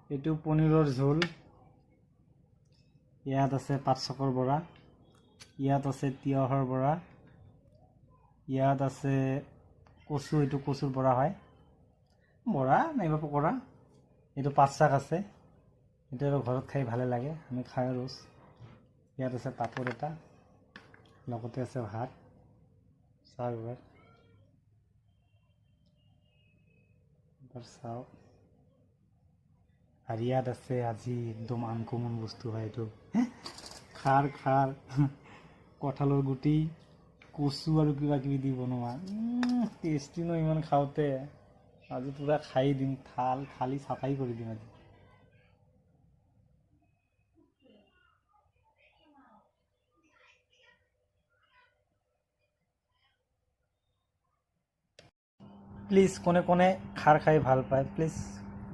এইটো পনীৰৰ ঝোল। ইয়াত আছে পাতশাকৰ বৰা, ইয়াত আছে তিয়হৰ বৰা, ইয়াত আছে কচু, এইটো কচুৰ বৰা হয়, বৰা নাইবা পকৰা। এইটো পাত শাক আছে, এইটো আৰু ঘৰত খাই ভালে লাগে, আমি খাই ৰোজ। ইয়াত আছে পাপৰ এটা, লগতে আছে ভাত, চাহ চাওক। আৰ ইয়াত আছে আজি একদম আনকমন বস্তু হয় এইটো, খাৰ কঁঠালৰ গুটি, কচু আৰু কিবা কিবি দি বনোৱা, টেষ্টি ন ইমান খাওঁতে। আজি পুৰা খাই দিম, থালি চাফাই কৰি দিম আজি। প্লিজ কোনে কোনে খাৰ খাই ভাল পায় প্লিজ